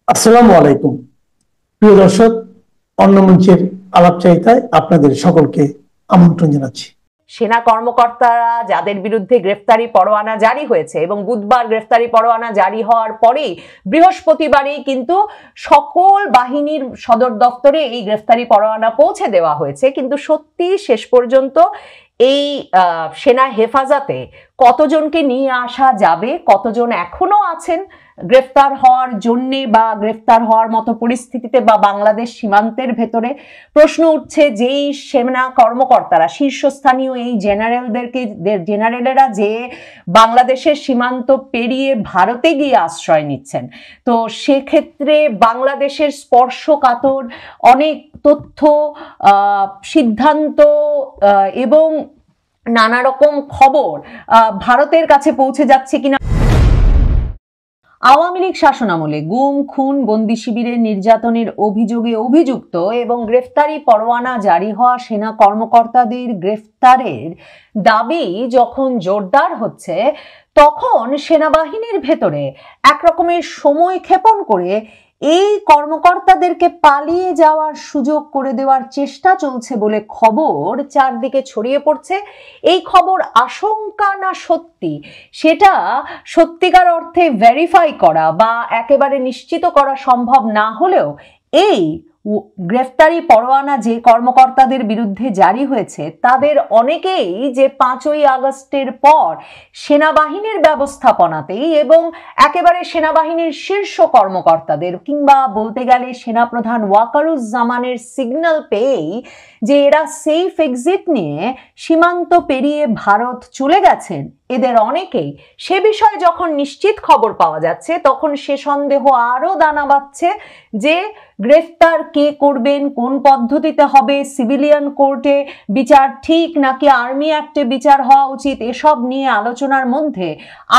আসসালামু আলাইকুম প্রিয় দর্শক, অন্য মঞ্চের আলাপচারিতায় আপনাদের সকলকে আমন্ত্রণ জানাচ্ছি। সেনা কর্মকর্তারা যাদের বিরুদ্ধে গ্রেফতারি পরোয়ানা জারি হয়েছে এবং বুধবার গ্রেফতারি পরোয়ানা জারি হওয়ার পরেই বৃহস্পতিবারই কিন্তু সকল বাহিনীর সদর দপ্তরে এই গ্রেফতারি পরোয়ানা পৌঁছে দেওয়া হয়েছে। কিন্তু সত্যি শেষ পর্যন্ত এই সেনা হেফাজতে কতজনকে নিয়ে আসা যাবে, কতজন এখনো আছেন গ্রেফতার হওয়ার জন্যে বা গ্রেফতার হওয়ার মতো পরিস্থিতিতে বা বাংলাদেশ সীমান্তের ভেতরে, প্রশ্ন উঠছে যেই সেনা কর্মকর্তারা শীর্ষস্থানীয় এই জেনারেলেরা যে বাংলাদেশের সীমান্ত পেরিয়ে ভারতে গিয়ে আশ্রয় নিচ্ছেন, তো সেক্ষেত্রে বাংলাদেশের স্পর্শকাতর অনেক তথ্য, সিদ্ধান্ত এবং নানা রকম খবর ভারতের কাছে পৌঁছে যাচ্ছে কিনা। আওয়ামী লীগ শাসনামলে গুম, খুন, বন্দি শিবিরের নির্যাতনের অভিযোগে অভিযুক্ত এবং গ্রেফতারি পরোয়ানা জারি হওয়া সেনা কর্মকর্তাদের গ্রেফতারের দাবি যখন জোরদার হচ্ছে, তখন সেনাবাহিনীর ভেতরে একরকমের সময় ক্ষেপণ করে এই কর্মকর্তাদেরকে পালিয়ে যাওয়ার সুযোগ করে দেওয়ার চেষ্টা চলছে বলে খবর চারদিকে ছড়িয়ে পড়ছে। এই খবর আশঙ্কা না সত্যি, সেটা সত্যিকার অর্থে ভেরিফাই করা বা একেবারে নিশ্চিত করা সম্ভব না হলেও এই গ্রেফতারি পরোয়ানা যে কর্মকর্তাদের বিরুদ্ধে জারি হয়েছে তাদের অনেকেই যে 5ই আগস্টের পর সেনাবাহিনীর ব্যবস্থাপনাতেই এবং একেবারে সেনাবাহিনীর শীর্ষ কর্মকর্তাদের কিংবা বলতে গেলে সেনাপ্রধান ওয়াকারুজ্জামানের সিগন্যাল পেয়েই যে এরা সেফ এক্সিট নিয়ে সীমান্ত পেরিয়ে ভারত চলে গেছেন, এদের অনেকেই সে বিষয়ে যখন নিশ্চিত খবর পাওয়া যাচ্ছে তখন সে সন্দেহ আরো দানা বাঁধছে যে গ্রেফতার কে করবেন, কোন পদ্ধতিতে হবে, সিভিলিয়ান কোর্টে বিচার ঠিক নাকি আর্মি অ্যাক্টে বিচার হওয়া উচিত, এসব নিয়ে আলোচনার মধ্যে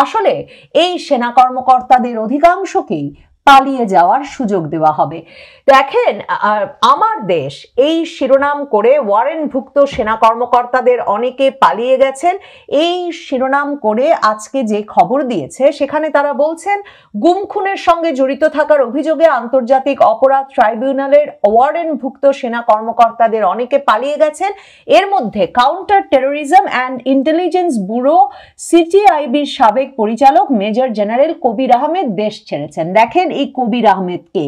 আসলে এই সেনা কর্মকর্তাদের অধিকাংশকেই পালিয়ে যাওয়ার সুযোগ দেওয়া হবে। দেখেন, আমার দেশ এই শিরোনাম করে ওয়ারেন্টভুক্ত সেনা কর্মকর্তাদের অনেকে পালিয়ে গেছেন, এই শিরোনাম করে আজকে যে খবর দিয়েছে সেখানে তারা বলছেন গুম খুনের সঙ্গে জড়িত থাকার অভিযোগে আন্তর্জাতিক অপরাধ ট্রাইব্যুনালের ওয়ারেন্টভুক্ত সেনা কর্মকর্তাদের অনেকে পালিয়ে গেছেন। এর মধ্যে counter terrorism and intelligence bureau সিটিআইবির সাবেক পরিচালক মেজর জেনারেল কবির আহমেদ দেশ ছেড়েছেন। দেখেন, এই কবির আহমেদ কে?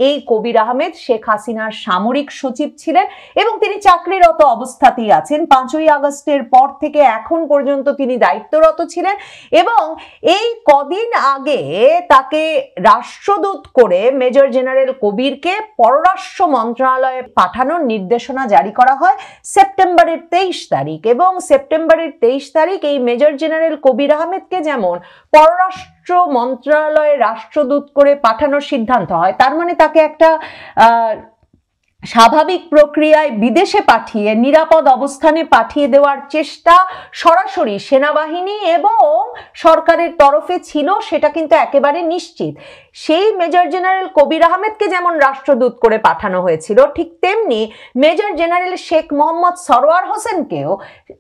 এই কবির আহমেদ শেখ হাসিনার সামরিক সচিব ছিলেন এবং তিনি চাকরিরত অবস্থাতেই আছেন। 5ই আগস্টের পর থেকে এখন পর্যন্ত তিনি দায়িত্বরত ছিলেন এবং এই কদিন আগে তাকে রাষ্ট্রদূত করে মেজর জেনারেল কবিরকে পররাষ্ট্র মন্ত্রণালয়ে পাঠানোর নির্দেশনা জারি করা হয় সেপ্টেম্বরের 23 তারিখ এবং সেপ্টেম্বরের 23 তারিখ এই মেজর জেনারেল কবির আহমেদকে যেমন পররাষ্ট্র মন্ত্রণালয়ে রাষ্ট্রদূত করে পাঠানোর সিদ্ধান্ত হয়, তার মানে তাকে একটা স্বাভাবিক প্রক্রিয়ায় বিদেশে পাঠিয়ে নিরাপদ অবস্থানে পাঠিয়ে দেওয়ার চেষ্টা সরাসরি সেনাবাহিনী এবং সরকারের তরফে ছিল, সেটা কিন্তু একেবারে নিশ্চিত। সেই মেজর জেনারেল কবির আহমেদকে যেমন রাষ্ট্রদূত করে পাঠানো হয়েছিল, ঠিক তেমনি মেজর জেনারেল শেখ মোহাম্মদ সরওয়ার হোসেনকেও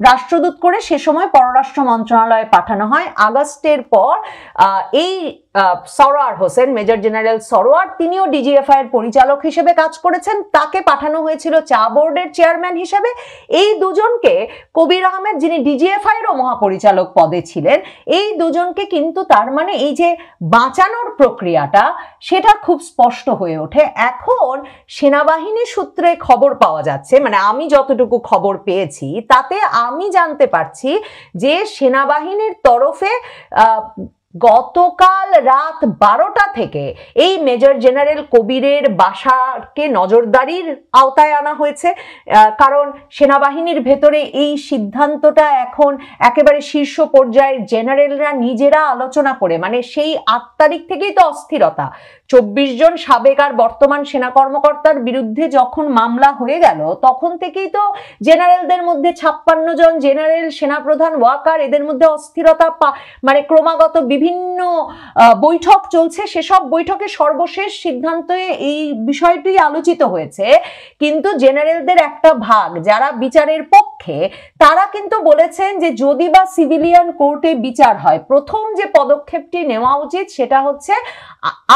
রাষ্ট্রদূত করে সে সময় পররাষ্ট্র মন্ত্রণালয়ে পাঠানো হয়। আগস্টের পর এই সরওয়ার হোসেন, মেজর জেনারেল সরওয়ার, তিনিও ডিজিএফআই এর পরিচালক হিসেবে কাজ করেছেন, তাকে পাঠানো হয়েছিল চা বোর্ডের চেয়ারম্যান হিসেবে। এই দুজনকে কবির আহমেদ, যিনি ডিজিএফআই এরও মহাপরিচালক পদে ছিলেন, এই দুজনকে কিন্তু তার মানে এই যে বাঁচানোর প্রক্রিয়াটা সেটা খুব স্পষ্ট হয়ে ওঠে। এখন সেনাবাহিনী সূত্রে খবর পাওয়া যাচ্ছে, মানে আমি যতটুকু খবর পেয়েছি তাতে আমি জানতে পারছি যে সেনাবাহিনীর তরফে গতকাল রাত 12টা থেকে এই মেজর জেনারেল কবিরের বাসাকে নজরদারির আওতায় আনা হয়েছে, কারণ সেনাবাহিনীর ভেতরে এই সিদ্ধান্তটা এখন একেবারে শীর্ষ পর্যায়ের জেনারেলরা নিজেরা আলোচনা করে, মানে সেই 8 তারিখ থেকেই তো অস্থিরতা। 24 জন সাবেক আর বর্তমান সেনা কর্মকর্তার বিরুদ্ধে যখন মামলা হয়ে গেল তখন থেকেই তো জেনারেলদের মধ্যে 56 জন জেনারেল, সেনাপ্রধান ওয়াকার, এদের মধ্যে অস্থিরতা মানে ক্রমাগত বিভিন্ন বৈঠক চলছে। সেসব বৈঠকে সর্বশেষ সিদ্ধান্তে এই বিষয়টি আলোচিত হয়েছে, কিন্তু জেনারেলদের একটা ভাগ যারা বিচারের পক্ষে বিপক্ষে তারা কিন্তু বলেছেন যে যদি বা সিভিলিয়ান কোর্টে বিচার হয়, প্রথম যে পদক্ষেপটি নেওয়া উচিত সেটা হচ্ছে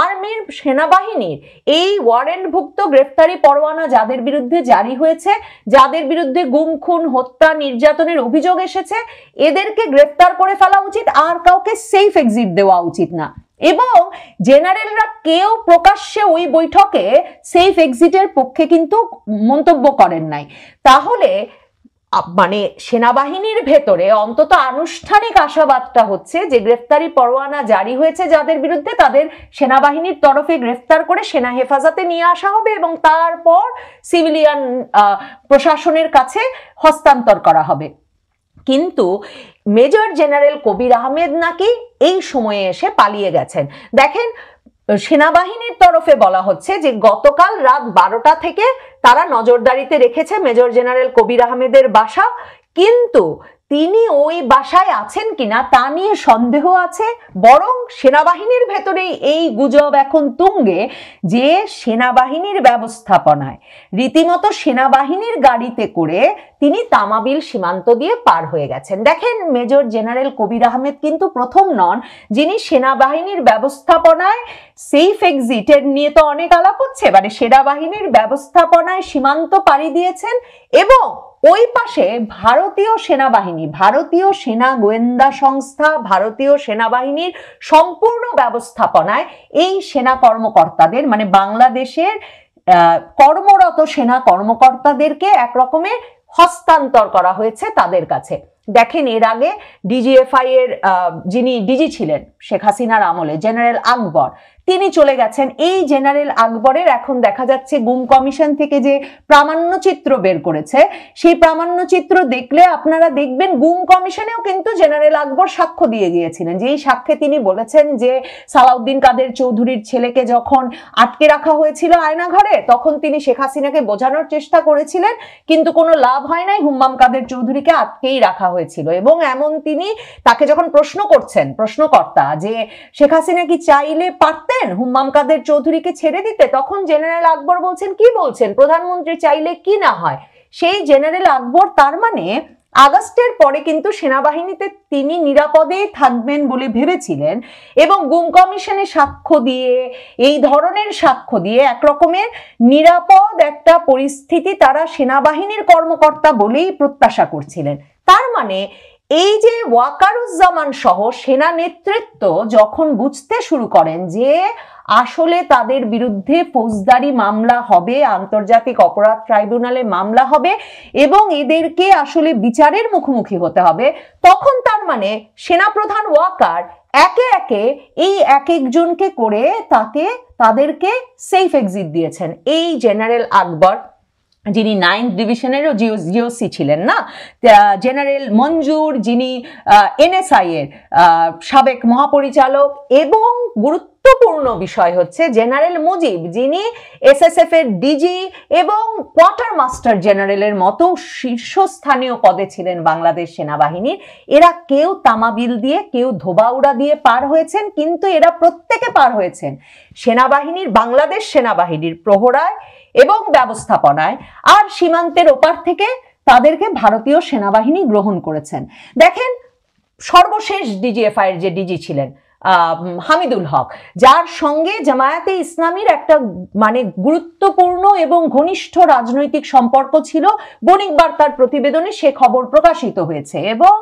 আর্মির, সেনাবাহিনীর এই ওয়ারেন্টভুক্ত গ্রেফতারি পরোয়ানা যাদের বিরুদ্ধে জারি হয়েছে, যাদের বিরুদ্ধে গুম, খুন, হত্যা, নির্যাতনের অভিযোগ এসেছে, এদেরকে গ্রেফতার করে ফেলা উচিত, আর কাউকে সেফ এক্সিট দেওয়া উচিত না। এবং জেনারেলরা কেউ প্রকাশ্যে ওই বৈঠকে সেফ এক্সিটের পক্ষে কিন্তু মন্তব্য করেন নাই। তাহলে মানে সেনাবাহিনীর ভেতরে অন্তত আনুষ্ঠানিক আশাবাদটা হচ্ছে যে গ্রেফতারি পরোয়ানা জারি হয়েছে যাদের বিরুদ্ধে, তাদের সেনাবাহিনীর তরফে গ্রেফতার করে সেনা হেফাজতে নিয়ে আসা হবে এবং তারপর সিভিলিয়ান প্রশাসনের কাছে হস্তান্তর করা হবে। কিন্তু মেজর জেনারেল কবির আহমেদ নাকি এই সময়ে এসে পালিয়ে গেছেন। দেখেন, সেনাবাহিনীর তরফে বলা হচ্ছে যে গতকাল রাত 12টা থেকে তারা নজরদারিতে রেখেছে মেজর জেনারেল কবির আহমেদের বাসা, কিন্তু তিনি ওই বাসায় আছেন কিনা তা নিয়ে সন্দেহ আছে। বরং সেনাবাহিনীর ভেতরেই এই গুজব এখন তুঙ্গে যে সেনাবাহিনীর ব্যবস্থাপনায় রীতিমতো সেনাবাহিনীর গাড়িতে করে তিনি তামাবিল সীমান্ত দিয়ে পার হয়ে গেছেন। দেখেন, মেজর জেনারেল কবির আহমেদ কিন্তু প্রথম নন যিনি সেনাবাহিনীর ব্যবস্থাপনায় সেফ এক্সিটের নিয়ে তো অনেক আলাপ হচ্ছে, মানে সেনাবাহিনীর ব্যবস্থাপনায় সীমান্ত পাড়ি দিয়েছেন এবং ওই পাশে ভারতীয় সেনাবাহিনী, ভারতীয় সেনা গোয়েন্দা সংস্থা, ভারতীয় সেনাবাহিনীর সম্পূর্ণ ব্যবস্থাপনায় এই সেনা কর্মকর্তাদের, মানে বাংলাদেশের কর্মরত সেনা কর্মকর্তাদেরকে এক রকমের হস্তান্তর করা হয়েছে তাদের কাছে। দেখেন, এর আগে ডিজিএফআই এর যিনি ডিজি ছিলেন শেখ হাসিনার আমলে, জেনারেল আকবর, তিনি চলে গেছেন। এই জেনারেল আকবরের এখন দেখা যাচ্ছে গুম কমিশন থেকে যে প্রামাণ্যচিত্র বের করেছে, সেই প্রামাণ্যচিত্র দেখলে আপনারা দেখবেন গুম কমিশনেও কিন্তু জেনারেল আকবর সাক্ষ্য দিয়ে গিয়েছিলেন। যেই সাক্ষ্যে তিনি বলেছেন যে সালাউদ্দিন কাদের চৌধুরীর ছেলেকে যখন আটকে রাখা হয়েছিল আয়নাঘরে, তখন তিনি শেখ হাসিনাকে বোঝানোর চেষ্টা করেছিলেন, কিন্তু কোনো লাভ হয় নাই, হুম্মাম কাদের চৌধুরীকে আটকেই রাখা হয়েছিল। এবং এমন তিনি তাকে যখন প্রশ্ন করছেন প্রশ্নকর্তা যে শেখ হাসিনা কি চাইলে পারতেন হুম্মাম কাদের চৌধুরীকে ছেড়ে দিতে, তখন জেনারেল আকবর বলছেন, কি বলছেন, প্রধানমন্ত্রী চাইলে কি না হয়। সেই জেনারেল আকবর তার মানে আগস্টের পরে কিন্তু সেনাবাহিনীতে তিনি নিরাপদে থাকবেন বলে ভেবেছিলেন এবং গুম কমিশনে সাক্ষ্য দিয়ে, এই ধরনের সাক্ষ্য দিয়ে এক রকমের নিরাপদ একটা পরিস্থিতি তারা সেনাবাহিনীর কর্মকর্তা বলেই প্রত্যাশা করছিলেন। তার মানে এই যে ওয়াকারুজ্জামান সহ সেনা নেতৃত্ব যখন বুঝতে শুরু করেন যে আসলে তাদের বিরুদ্ধে ফৌজদারি মামলা হবে, আন্তর্জাতিক অপরাধ ট্রাইব্যুনালে মামলা হবে এবং এদেরকে আসলে বিচারের মুখোমুখি হতে হবে, তখন তার মানে সেনাপ্রধান ওয়াকার একে একে এই এক একজনকে করে তাদেরকে সেফ এক্সিট দিয়েছেন। এই জেনারেল আকবর, যিনি 9th ডিভিশনেরও জিওসি ছিলেন না, জেনারেল মঞ্জুর, যিনি এনএসআই এর সাবেক মহাপরিচালক, এবং গুরুত্বপূর্ণ বিষয় হচ্ছে জেনারেল মুজিব, যিনি এসএসএফ এর ডিজি এবং কোয়ার্টার মাস্টার জেনারেলের মতো শীর্ষস্থানীয় পদে ছিলেন বাংলাদেশ সেনাবাহিনীর। এরা কেউ তামাবিল দিয়ে, কেউ ধোবাউড়া দিয়ে পার হয়েছেন, কিন্তু এরা প্রত্যেকে পার হয়েছেন সেনাবাহিনীর, বাংলাদেশ সেনাবাহিনীর প্রহরায় এবং ব্যবস্থাপনায়, আর সীমান্তের ওপার থেকে তাদেরকে ভারতীয় সেনাবাহিনী গ্রহণ করেছেন। দেখেন, সর্বশেষ ডিজিএফআই এর যে ডিজি ছিলেন হামিদুল হক, যার সঙ্গে জামায়াতে ইসলামীর একটা মানে গুরুত্বপূর্ণ এবং ঘনিষ্ঠ রাজনৈতিক সম্পর্ক ছিল, বণিক বার্তার প্রতিবেদনে সে খবর প্রকাশিত হয়েছে। এবং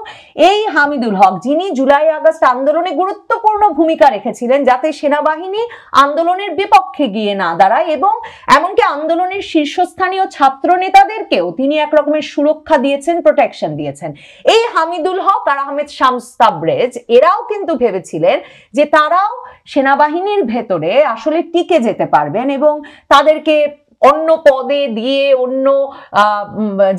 এই হামিদুল হক, যিনি জুলাই আগস্ট আন্দোলনে গুরুত্বপূর্ণ ভূমিকা রেখেছিলেন যাতে সেনাবাহিনী আন্দোলনের বিপক্ষে গিয়ে না দাঁড়ায়, এবং এমনকি আন্দোলনের শীর্ষস্থানীয় ছাত্র নেতাদেরকেও তিনি এক রকমের সুরক্ষা দিয়েছেন, প্রোটেকশন দিয়েছেন। এই হামিদুল হক আর আহমেদ শামস তাবরেজ এরাও কিন্তু ভেবেছিলেন যে তারাও সেনাবাহিনীর ভেতরে আসলে টিকে যেতে পারবেন এবং তাদেরকে অন্য পদে দিয়ে অন্য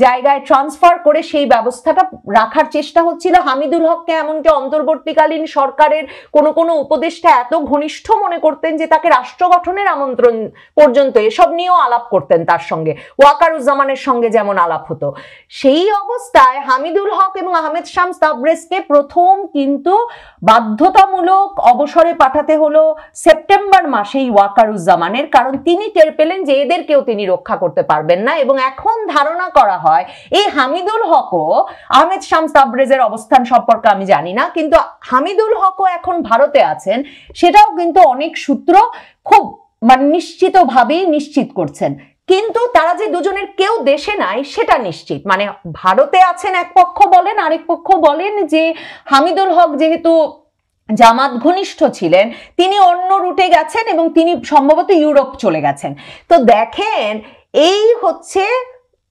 জায়গায় ট্রান্সফার করে সেই ব্যবস্থাটা রাখার চেষ্টা হচ্ছিল। হামিদুল হককে এমনকি অন্তর্বর্তীকালীন সরকারের কোনো উপদেষ্টা এত ঘনিষ্ঠ মনে করতেন যে তাকে রাষ্ট্র গঠনের আমন্ত্রণ পর্যন্ত এসব নিয়েও আলাপ করতেন তার সঙ্গে, ওয়াকারুজ্জামানের সঙ্গে যেমন আলাপ হতো। সেই অবস্থায় হামিদুল হক এবং আহমেদ শামস তাবরেজকে প্রথম কিন্তু বাধ্যতামূলক অবসরে পাঠাতে হলো সেপ্টেম্বর মাসেই ওয়াকারুজ্জামানের, কারণ তিনি টের পেলেন যে এদেরকে নিজেকেও তিনি রক্ষা করতে পারবেন না। এবং এখন ধারণা করা হয় এই হামিদুল হকও, আহমেদ শামস তাবরেজের অবস্থান সম্পর্কে আমি জানি না, কিন্তু হামিদুল হকও এখন ভারতে আছেন, সেটাও কিন্তু অনেক সূত্র খুব মানে নিশ্চিতভাবেই নিশ্চিত করছেন। কিন্তু তারা যে দুজনের কেউ দেশে নাই সেটা নিশ্চিত, মানে ভারতে আছেন এক পক্ষ বলেন, আরেক পক্ষ বলেন যে হামিদুল হক যেহেতু জামাত ঘনিষ্ঠ ছিলেন তিনি অন্য রুটে গেছেন এবং তিনি সম্ভবত ইউরোপ চলে গেছেন। তো দেখেন এই হচ্ছে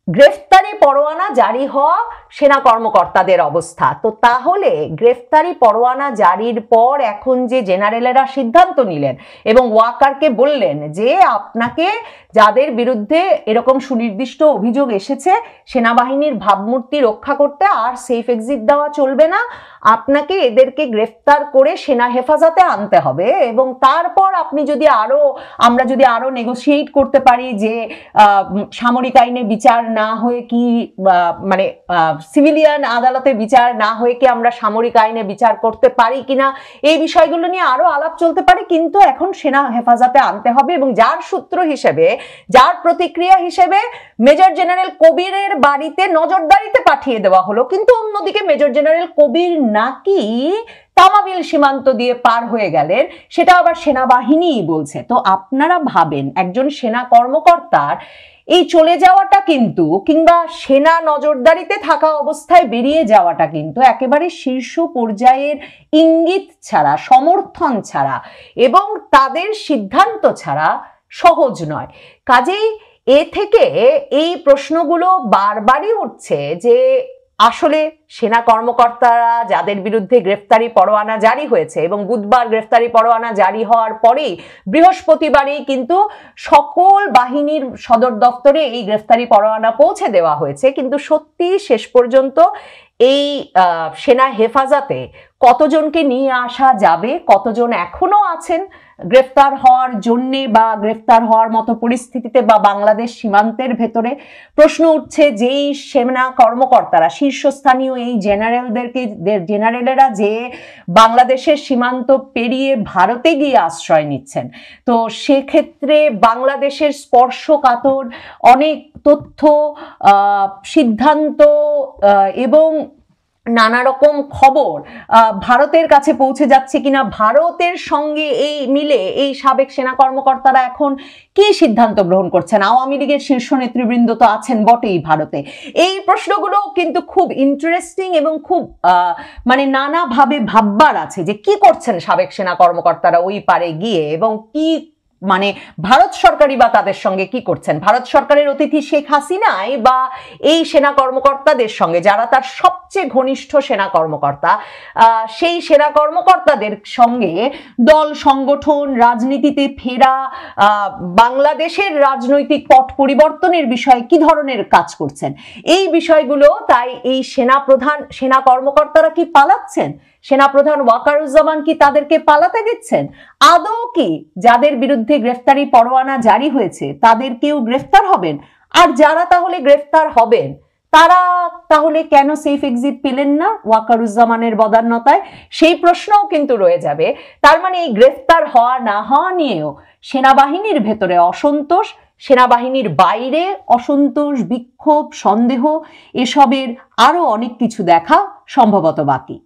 গ্রেফতারি পরোয়ানা জারি হওয়া সেনা কর্মকর্তাদের অবস্থা। তো তাহলে গ্রেফতারি পরোয়ানা জারির পর এখন যে জেনারেলেরা সিদ্ধান্ত নিলেন এবং ওয়াকারকে বললেন যে আপনাকে যাদের বিরুদ্ধে এরকম সুনির্দিষ্ট অভিযোগ এসেছে সেনাবাহিনীর ভাবমূর্তি রক্ষা করতে আর সেফ এক্সিট দেওয়া চলবে না, আপনাকে এদেরকে গ্রেফতার করে সেনা হেফাজতে আনতে হবে এবং তারপর আপনি যদি আমরা যদি আরো নেগোশিয়েট করতে পারি যে সামরিক আইনে বিচার না হয়ে কি মানে সিভিলিয়ান আদালতে বিচার না হয়ে কি আমরা সামরিক আইনে বিচার করতে পারি কিনা, এই বিষয়গুলো নিয়ে আরো আলাপ চলতে পারে, কিন্তু এখন সেনা হেফাজতে আনতে হবে। এবং যার সূত্র হিসেবে, যার প্রতিক্রিয়া হিসেবে মেজর জেনারেল কবিরের বাড়িতে নজরদারিতে পাঠিয়ে দেওয়া হলো, কিন্তু অন্যদিকে মেজর জেনারেল কবির নাকি তামাবিল সীমান্ত দিয়ে পার হয়ে গেলেন, সেটা আবার সেনাবাহিনীই বলছে। তো আপনারা ভাবেন একজন সেনা কর্মকর্তার এই চলে যাওয়াটা কিন্তু, কিংবা সেনা নজরদারিতে থাকা অবস্থায় বেরিয়ে যাওয়াটা কিন্তু একেবারে শীর্ষ পর্যায়ের ইঙ্গিত ছাড়া, সমর্থন ছাড়া এবং তাদের সিদ্ধান্ত ছাড়া সহজ নয়। কাজেই এ থেকে এই প্রশ্নগুলো বারবারই উঠছে যে আসলে সেনা কর্মকর্তারা যাদের বিরুদ্ধে গ্রেফতারি পরোয়ানা জারি হয়েছে, এবং বুধবার গ্রেফতারি পরোয়ানা জারি হওয়ার পরেই বৃহস্পতিবারই কিন্তু সকল বাহিনীর সদর দপ্তরে এই গ্রেফতারি পরোয়ানা পৌঁছে দেওয়া হয়েছে, কিন্তু সত্যি শেষ পর্যন্ত এই সেনা হেফাজতে কতজনকে নিয়ে আসা যাবে, কতজন এখনো আছেন গ্রেফতার হওয়ার জন্যে বা গ্রেফতার হওয়ার মতো পরিস্থিতিতে বা বাংলাদেশ সীমান্তের ভেতরে, প্রশ্ন উঠছে যেই সেনা কর্মকর্তারা শীর্ষস্থানীয় এই জেনারেলেরা যে বাংলাদেশের সীমান্ত পেরিয়ে ভারতে গিয়ে আশ্রয় নিচ্ছেন, তো সেক্ষেত্রে বাংলাদেশের স্পর্শকাতর অনেক তথ্য, সিদ্ধান্ত এবং নানা রকম খবর ভারতের কাছে পৌঁছে যাচ্ছে কিনা, ভারতের সঙ্গে এই মিলে এই সাবেক সেনা কর্মকর্তারা এখন কি সিদ্ধান্ত গ্রহণ করছেন, আওয়ামী লীগের শীর্ষ নেতৃবৃন্দ তো আছেন বটেই ভারতে, এই প্রশ্নগুলো কিন্তু খুব ইন্টারেস্টিং এবং খুব মানে নানাভাবে ভাববার আছে যে কি করছেন সাবেক সেনা কর্মকর্তারা ওই পারে গিয়ে, এবং কি মানে ভারত সরকারই বা তাদের সঙ্গে কি করছেন, ভারত সরকারের অতিথি শেখ হাসিনাই বা এই সেনা কর্মকর্তাদের সঙ্গে যারা তার সবচেয়ে ঘনিষ্ঠ সেনা কর্মকর্তা, সেই সেনা কর্মকর্তাদের সঙ্গে দল সংগঠন, রাজনীতিতে ফেরা, বাংলাদেশের রাজনৈতিক পট পরিবর্তনের বিষয়ে কি ধরনের কাজ করছেন, এই বিষয়গুলো। তাই এই সেনা কর্মকর্তারা কি পালাচ্ছেন, সেনাপ্রধান ওয়াকারুজ্জামান কি তাদেরকে পালাতে দিচ্ছেন, আদৌ কি যাদের বিরুদ্ধে গ্রেফতারি পরোয়ানা জারি হয়েছে তাদের কেউ গ্রেফতার হবেন, আর যারা তাহলে গ্রেফতার হবেন তারা তাহলে কেন সেফ এক্সিট পেলেন না ওয়াকারুজ্জামানের বদান্যতায়, সেই প্রশ্নও কিন্তু রয়ে যাবে। তার মানে এই গ্রেফতার হওয়া না হওয়া নিয়েও সেনাবাহিনীর ভেতরে অসন্তোষ, সেনাবাহিনীর বাইরে অসন্তোষ, বিক্ষোভ, সন্দেহ, এসবের আরো অনেক কিছু দেখা সম্ভবত বাকি।